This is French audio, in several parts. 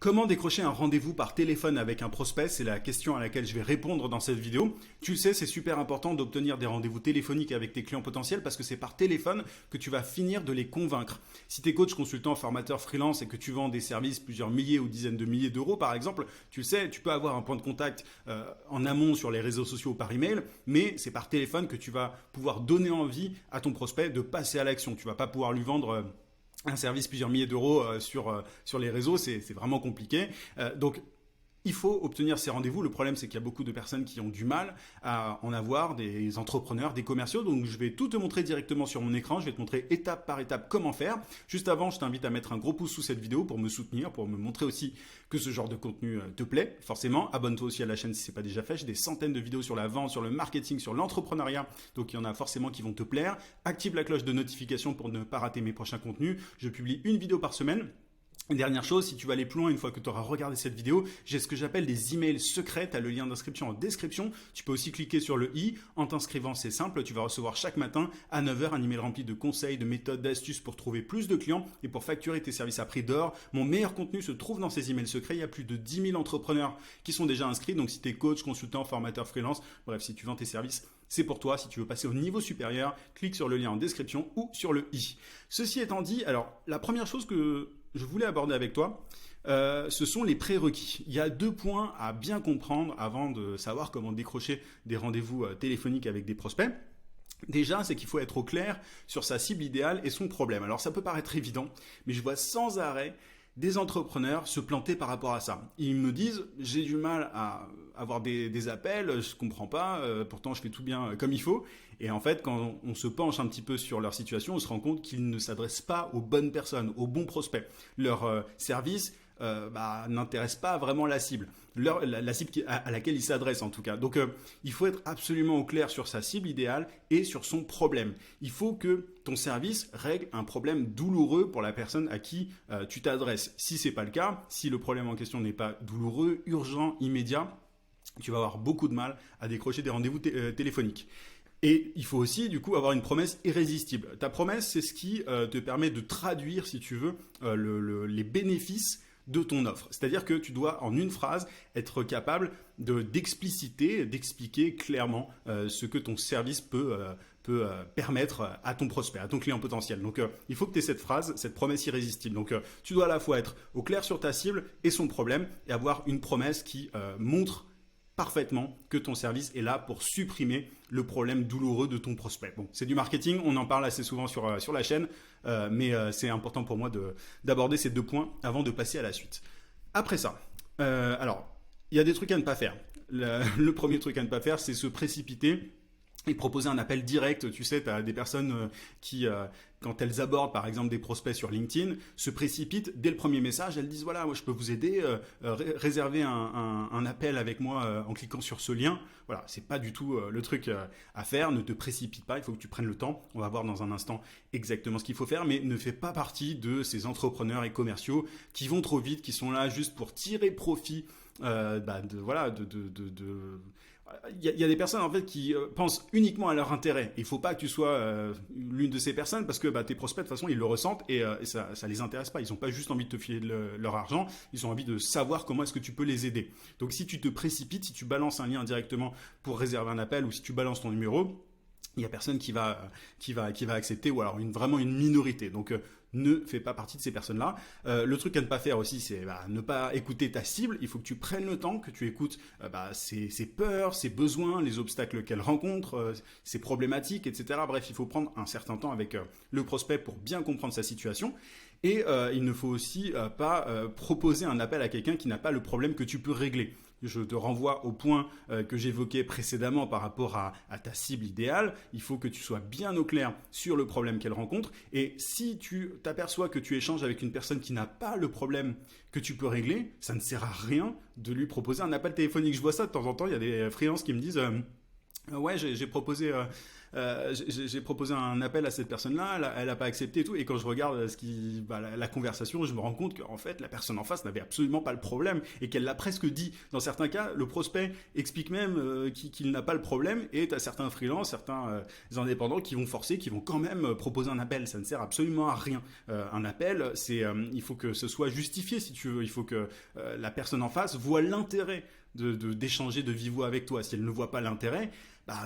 Comment décrocher un rendez-vous par téléphone avec un prospect? C'est la question à laquelle je vais répondre dans cette vidéo. Tu le sais, c'est super important d'obtenir des rendez-vous téléphoniques avec tes clients potentiels parce que c'est par téléphone que tu vas finir de les convaincre. Si tu es coach, consultant, formateur, freelance et que tu vends des services plusieurs milliers ou dizaines de milliers d'euros par exemple, tu le sais, tu peux avoir un point de contact en amont sur les réseaux sociaux ou par email, mais c'est par téléphone que tu vas pouvoir donner envie à ton prospect de passer à l'action. Tu vas pas pouvoir lui vendre un service plusieurs milliers d'euros sur les réseaux, c'est vraiment compliqué. Donc, il faut obtenir ces rendez-vous. Le problème, c'est qu'il y a beaucoup de personnes qui ont du mal à en avoir, des entrepreneurs, des commerciaux. Donc, je vais tout te montrer directement sur mon écran. Je vais te montrer étape par étape comment faire. Juste avant, je t'invite à mettre un gros pouce sous cette vidéo pour me soutenir, pour me montrer aussi que ce genre de contenu te plaît. Forcément, abonne-toi aussi à la chaîne si ce n'est pas déjà fait. J'ai des centaines de vidéos sur la vente, sur le marketing, sur l'entrepreneuriat. Donc, il y en a forcément qui vont te plaire. Active la cloche de notification pour ne pas rater mes prochains contenus. Je publie une vidéo par semaine. Dernière chose, si tu vas aller plus loin une fois que tu auras regardé cette vidéo, j'ai ce que j'appelle des emails secrets. Tu as le lien d'inscription en description. Tu peux aussi cliquer sur le i. En t'inscrivant, c'est simple. Tu vas recevoir chaque matin à 9 h un email rempli de conseils, de méthodes, d'astuces pour trouver plus de clients et pour facturer tes services à prix d'or. Mon meilleur contenu se trouve dans ces emails secrets. Il y a plus de 10 000 entrepreneurs qui sont déjà inscrits. Donc si tu es coach, consultant, formateur, freelance, bref, si tu vends tes services, c'est pour toi. Si tu veux passer au niveau supérieur, clique sur le lien en description ou sur le i. Ceci étant dit, alors la première chose que je voulais aborder avec toi, ce sont les prérequis. Il y a 2 points à bien comprendre avant de savoir comment décrocher des rendez-vous téléphoniques avec des prospects. Déjà, c'est qu'il faut être au clair sur sa cible idéale et son problème. Alors ça peut paraître évident, mais je vois sans arrêt des entrepreneurs se planter par rapport à ça. Ils me disent, j'ai du mal à avoir des appels, je comprends pas, pourtant je fais tout bien comme il faut. Et en fait, quand on se penche un petit peu sur leur situation, on se rend compte qu'ils ne s'adressent pas aux bonnes personnes, aux bons prospects. Leur service n'intéresse pas vraiment la cible, la cible à laquelle il s'adresse en tout cas. Donc il faut être absolument au clair sur sa cible idéale et sur son problème. Il faut que ton service règle un problème douloureux pour la personne à qui tu t'adresses. Si ce n'est pas le cas, si le problème en question n'est pas douloureux, urgent, immédiat, tu vas avoir beaucoup de mal à décrocher des rendez-vous téléphoniques. Et il faut aussi, du coup, avoir une promesse irrésistible. Ta promesse, c'est ce qui te permet de traduire, si tu veux, les bénéfices de ton offre. C'est-à-dire que tu dois, en une phrase, être capable d'expliciter, d'expliquer clairement ce que ton service peut permettre à ton prospect, à ton client potentiel. Donc, il faut que tu aies cette phrase, cette promesse irrésistible. Donc, tu dois à la fois être au clair sur ta cible et son problème et avoir une promesse qui montre parfaitement que ton service est là pour supprimer le problème douloureux de ton prospect. Bon, c'est du marketing, on en parle assez souvent sur la chaîne, mais c'est important pour moi d'aborder ces 2 points avant de passer à la suite. Après ça, alors, il y a des trucs à ne pas faire. Le premier truc à ne pas faire, c'est se précipiter et proposer un appel direct. Tu sais, tu as des personnes qui, quand elles abordent par exemple des prospects sur LinkedIn, se précipitent dès le premier message. Elles disent voilà, moi je peux vous aider, réserver un appel avec moi en cliquant sur ce lien. Voilà, c'est pas du tout le truc à faire. Ne te précipite pas, il faut que tu prennes le temps. On va voir dans un instant exactement ce qu'il faut faire, mais ne fais pas partie de ces entrepreneurs et commerciaux qui vont trop vite, qui sont là juste pour tirer profit il y a des personnes en fait qui pensent uniquement à leur intérêt. Il ne faut pas que tu sois l'une de ces personnes parce que tes prospects de toute façon ils le ressentent et ça les intéresse pas. Ils n'ont pas juste envie de te filer leur argent, ils ont envie de savoir comment est-ce que tu peux les aider. Donc si tu te précipites, si tu balances un lien directement pour réserver un appel ou si tu balances ton numéro, il n'y a personne qui va accepter ou alors vraiment une minorité. Donc ne fais pas partie de ces personnes-là. Le truc à ne pas faire aussi, c'est ne pas écouter ta cible. Il faut que tu prennes le temps, que tu écoutes ses peurs, ses besoins, les obstacles qu'elle rencontre, ses problématiques, etc. Bref, il faut prendre un certain temps avec le prospect pour bien comprendre sa situation. Et il ne faut aussi pas proposer un appel à quelqu'un qui n'a pas le problème que tu peux régler. Je te renvoie au point que j'évoquais précédemment par rapport à ta cible idéale. Il faut que tu sois bien au clair sur le problème qu'elle rencontre. Et si tu t'aperçois que tu échanges avec une personne qui n'a pas le problème que tu peux régler, ça ne sert à rien de lui proposer un appel téléphonique. Je vois ça de temps en temps, il y a des freelances qui me disent ouais, j'ai proposé j'ai proposé un appel à cette personne-là, elle a pas accepté et tout. Et quand je regarde la conversation, je me rends compte qu'en fait, la personne en face n'avait absolument pas le problème et qu'elle l'a presque dit. Dans certains cas, le prospect explique même qu'il n'a pas le problème et tu as certains freelances, certains indépendants qui vont forcer, qui vont quand même proposer un appel. Ça ne sert absolument à rien. Un appel, il faut que ce soit justifié si tu veux. Il faut que la personne en face voit l'intérêt d'échanger de vive voix avec toi. Si elle ne voit pas l'intérêt,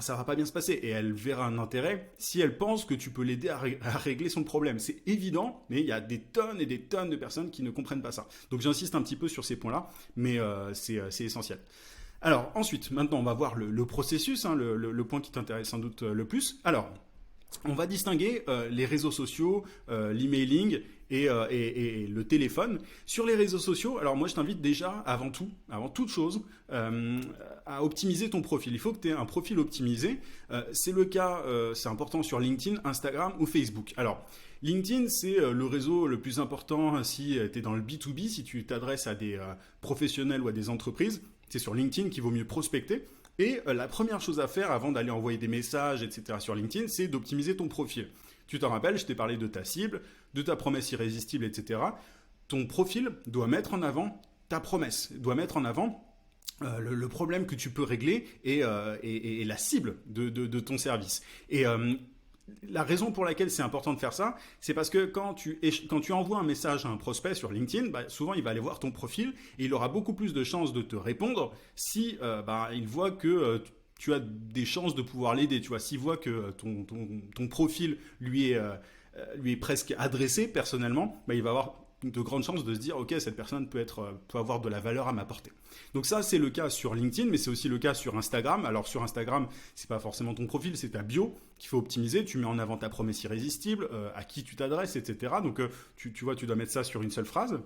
ça va pas bien se passer. Et elle verra un intérêt si elle pense que tu peux l'aider à régler son problème. C'est évident, mais il y a des tonnes et des tonnes de personnes qui ne comprennent pas ça. Donc j'insiste un petit peu sur ces points-là, mais c'est essentiel. Alors ensuite, maintenant on va voir le processus, le point qui t'intéresse sans doute le plus. Alors, on va distinguer les réseaux sociaux, l'emailing et le téléphone. Sur les réseaux sociaux, alors moi je t'invite déjà, avant toute chose, à optimiser ton profil. Il faut que tu aies un profil optimisé. C'est le cas, c'est important sur LinkedIn, Instagram ou Facebook. Alors, LinkedIn, c'est le réseau le plus important si tu es dans le B2B, si tu t'adresses à des professionnels ou à des entreprises. C'est sur LinkedIn qu'il vaut mieux prospecter. Et la première chose à faire avant d'aller envoyer des messages, etc. sur LinkedIn, c'est d'optimiser ton profil. Tu t'en rappelles, je t'ai parlé de ta cible, de ta promesse irrésistible, etc. Ton profil doit mettre en avant ta promesse, doit mettre en avant le problème que tu peux régler et la cible de ton service. Et la raison pour laquelle c'est important de faire ça, c'est parce que quand tu envoies un message à un prospect sur LinkedIn, souvent il va aller voir ton profil et il aura beaucoup plus de chances de te répondre si il voit que tu as des chances de pouvoir l'aider. Tu vois, s'il voit que ton profil lui est presque adressé personnellement, il va avoir de grandes chances de se dire ok, cette personne peut avoir de la valeur à m'apporter. Donc ça c'est le cas sur LinkedIn, mais c'est aussi le cas sur Instagram. Alors sur Instagram, c'est pas forcément ton profil, c'est ta bio qu'il faut optimiser. Tu mets en avant ta promesse irrésistible, à qui tu t'adresses, etc. Donc tu vois, tu dois mettre ça sur une seule phrase.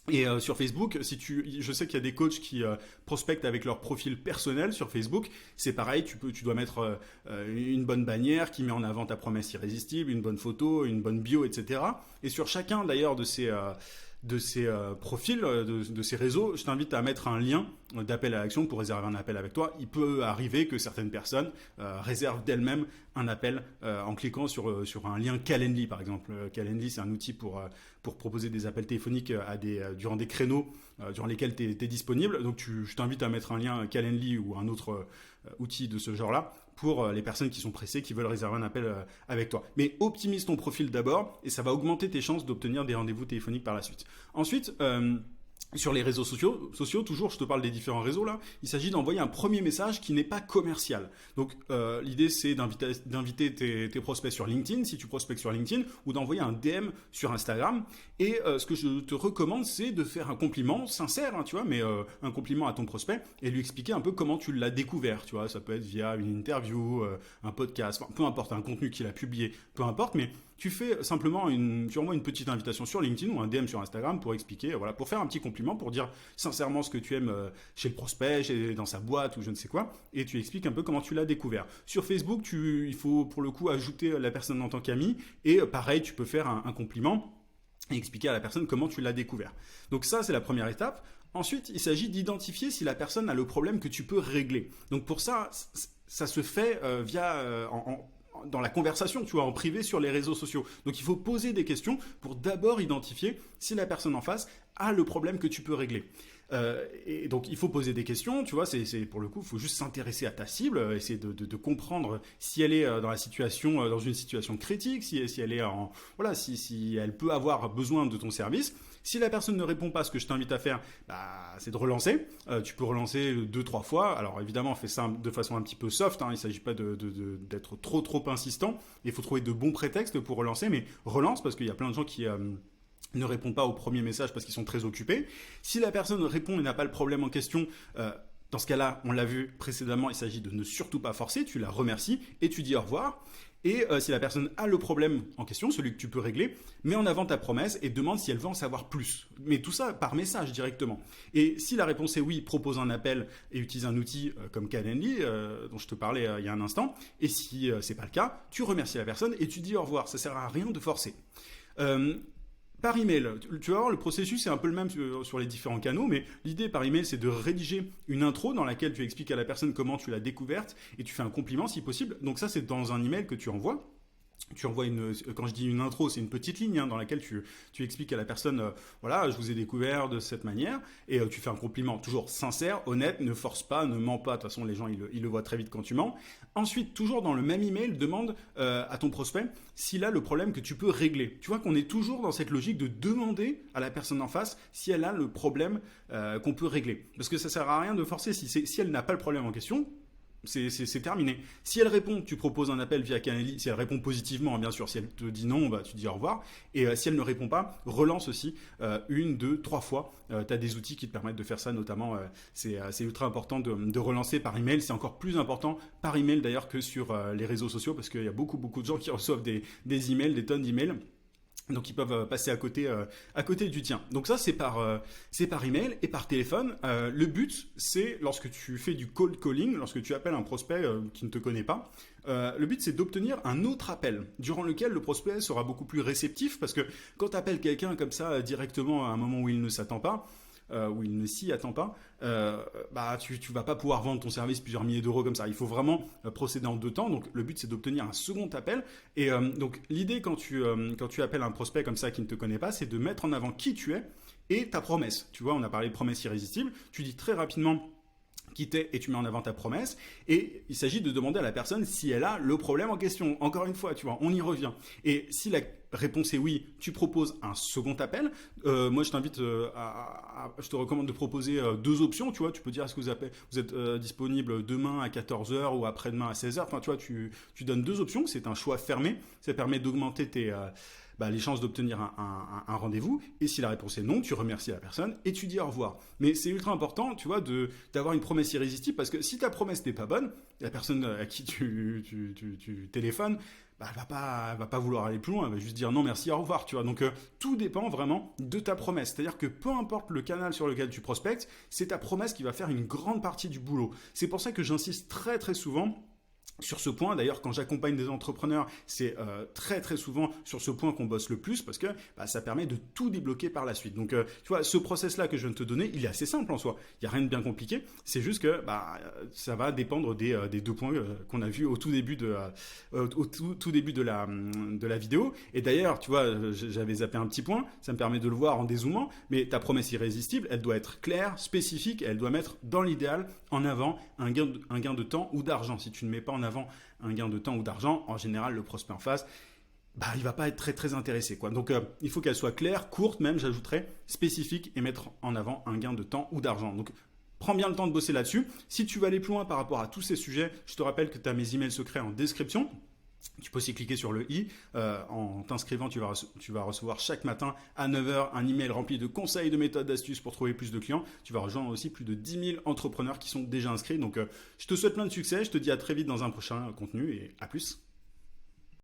Et sur Facebook, je sais qu'il y a des coachs qui prospectent avec leur profil personnel sur Facebook. C'est pareil, tu dois mettre une bonne bannière qui met en avant ta promesse irrésistible, une bonne photo, une bonne bio, etc. Et sur chacun d'ailleurs de ces profils, de ces réseaux, je t'invite à mettre un lien d'appel à l'action pour réserver un appel avec toi. Il peut arriver que certaines personnes réservent d'elles-mêmes un appel en cliquant sur un lien Calendly par exemple. Calendly, c'est un outil pour proposer des appels téléphoniques durant des créneaux durant lesquels tu es disponible. Donc je t'invite à mettre un lien Calendly ou un autre outil de ce genre-là pour les personnes qui sont pressées, qui veulent réserver un appel avec toi. Mais optimise ton profil d'abord et ça va augmenter tes chances d'obtenir des rendez-vous téléphoniques par la suite. Ensuite, sur les réseaux sociaux, toujours, je te parle des différents réseaux là, il s'agit d'envoyer un premier message qui n'est pas commercial. Donc l'idée c'est d'inviter tes prospects sur LinkedIn, si tu prospectes sur LinkedIn, ou d'envoyer un DM sur Instagram. Et ce que je te recommande, c'est de faire un compliment sincère, tu vois, mais un compliment à ton prospect et lui expliquer un peu comment tu l'as découvert, tu vois. Ça peut être via une interview, un podcast, peu importe, un contenu qu'il a publié, peu importe, mais tu fais simplement tu envoies une petite invitation sur LinkedIn ou un DM sur Instagram pour expliquer, pour faire un petit compliment, pour dire sincèrement ce que tu aimes chez le prospect, dans sa boîte ou je ne sais quoi, et tu expliques un peu comment tu l'as découvert. Sur Facebook, il faut pour le coup ajouter la personne en tant qu'ami, et pareil, tu peux faire un compliment et expliquer à la personne comment tu l'as découvert. Donc ça, c'est la première étape. Ensuite, il s'agit d'identifier si la personne a le problème que tu peux régler. Donc pour ça, ça se fait dans la conversation, tu vois, en privé sur les réseaux sociaux. Donc il faut poser des questions pour d'abord identifier si la personne en face a le problème que tu peux régler. Et donc il faut poser des questions, tu vois, c'est pour le coup, il faut juste s'intéresser à ta cible, essayer de comprendre si elle est dans une situation critique, si elle est si elle peut avoir besoin de ton service. Si la personne ne répond pas, ce que je t'invite à faire, c'est de relancer. Tu peux relancer 2-3 fois. Alors évidemment, fais ça de façon un petit peu soft. Il ne s'agit pas d'être trop insistant. Il faut trouver de bons prétextes pour relancer, mais relance parce qu'il y a plein de gens qui ne répondent pas au premier message parce qu'ils sont très occupés. Si la personne répond et n'a pas le problème en question, dans ce cas-là, on l'a vu précédemment, il s'agit de ne surtout pas forcer. Tu la remercies et tu dis au revoir. Et si la personne a le problème en question, celui que tu peux régler, mets en avant ta promesse et demande si elle veut en savoir plus. Mais tout ça par message directement. Et si la réponse est oui, propose un appel et utilise un outil comme Calendly, dont je te parlais il y a un instant. Et si c'est pas le cas, tu remercies la personne et tu dis au revoir. Ça sert à rien de forcer. Par email, tu vas voir, le processus est un peu le même sur les différents canaux, mais l'idée par email, c'est de rédiger une intro dans laquelle tu expliques à la personne comment tu l'as découverte et tu fais un compliment si possible. Donc ça, c'est dans un email que tu envoies. Tu envoies quand je dis une intro, c'est une petite ligne dans laquelle tu expliques à la personne, voilà, je vous ai découvert de cette manière, et tu fais un compliment toujours sincère, honnête, ne force pas, ne mens pas, de toute façon les gens ils le voient très vite quand tu mens. Ensuite, toujours dans le même email, demande à ton prospect s'il a le problème que tu peux régler. Tu vois qu'on est toujours dans cette logique de demander à la personne en face si elle a le problème qu'on peut régler. Parce que ça sert à rien de forcer, si elle n'a pas le problème en question, c'est terminé. Si elle répond, tu proposes un appel via Calendly. Si elle répond positivement, bien sûr. Si elle te dit non, bah, tu dis au revoir. Et si elle ne répond pas, relance aussi une, deux, trois fois. Tu as des outils qui te permettent de faire ça, notamment. C'est ultra important de relancer par email. C'est encore plus important par email d'ailleurs que sur les réseaux sociaux parce qu'il y a beaucoup de gens qui reçoivent des emails, des tonnes d'emails. Donc ils peuvent passer à côté du tien. Donc ça c'est par email et par téléphone. Le but c'est lorsque tu fais du cold calling, lorsque tu appelles un prospect qui ne te connaît pas, le but c'est d'obtenir un autre appel durant lequel le prospect sera beaucoup plus réceptif parce que quand tu appelles quelqu'un comme ça directement à un moment où il ne s'attend pas, où il ne s'y attend pas, bah tu vas pas pouvoir vendre ton service plusieurs milliers d'euros comme ça. Il faut vraiment procéder en deux temps. Donc le but c'est d'obtenir un second appel. Et donc l'idée quand tu appelles un prospect comme ça qui ne te connaît pas, c'est de mettre en avant qui tu es et ta promesse. Tu vois, on a parlé de promesse irrésistible. Tu dis très rapidement qui t'es et tu mets en avant ta promesse. Et il s'agit de demander à la personne si elle a le problème en question. Encore une fois, tu vois, on y revient. Et si la réponse est oui, tu proposes un second appel. Moi, je t'invite je te recommande de proposer deux options. Tu vois, tu peux dire est-ce que vous êtes disponible demain à 14h ou après-demain à 16h. Enfin, tu vois, tu donnes deux options. C'est un choix fermé. Ça permet d'augmenter les chances d'obtenir un rendez-vous. Et si la réponse est non, tu remercies la personne et tu dis au revoir. Mais c'est ultra important, tu vois, d'avoir une promesse irrésistible parce que si ta promesse n'est pas bonne, la personne à qui tu téléphones, bah, elle va pas vouloir aller plus loin, elle va juste dire non merci, au revoir, tu vois. Donc tout dépend vraiment de ta promesse. C'est-à-dire que peu importe le canal sur lequel tu prospectes, c'est ta promesse qui va faire une grande partie du boulot. C'est pour ça que j'insiste très très souvent sur ce point. D'ailleurs, quand j'accompagne des entrepreneurs, c'est très très souvent sur ce point qu'on bosse le plus parce que ça permet de tout débloquer par la suite. Donc, tu vois, ce process-là que je viens de te donner, il est assez simple en soi. Il n'y a rien de bien compliqué. C'est juste que ça va dépendre des deux points qu'on a vus au tout début tout début de la vidéo. Et d'ailleurs, tu vois, j'avais zappé un petit point. Ça me permet de le voir en dézoomant. Mais ta promesse irrésistible, elle doit être claire, spécifique. Elle doit mettre dans l'idéal en avant un gain de temps ou d'argent. Si tu ne mets pas en avant un gain de temps ou d'argent, en général, le prospect en face, il va pas être très très intéressé, quoi. Donc, il faut qu'elle soit claire, courte même, j'ajouterais, spécifique et mettre en avant un gain de temps ou d'argent. Donc, prends bien le temps de bosser là-dessus. Si tu veux aller plus loin par rapport à tous ces sujets, je te rappelle que tu as mes emails secrets en description. Tu peux aussi cliquer sur le i. En t'inscrivant, tu vas recevoir chaque matin à 9h un email rempli de conseils, de méthodes, d'astuces pour trouver plus de clients. Tu vas rejoindre aussi plus de 10 000 entrepreneurs qui sont déjà inscrits. Donc, je te souhaite plein de succès. Je te dis à très vite dans un prochain contenu et à plus.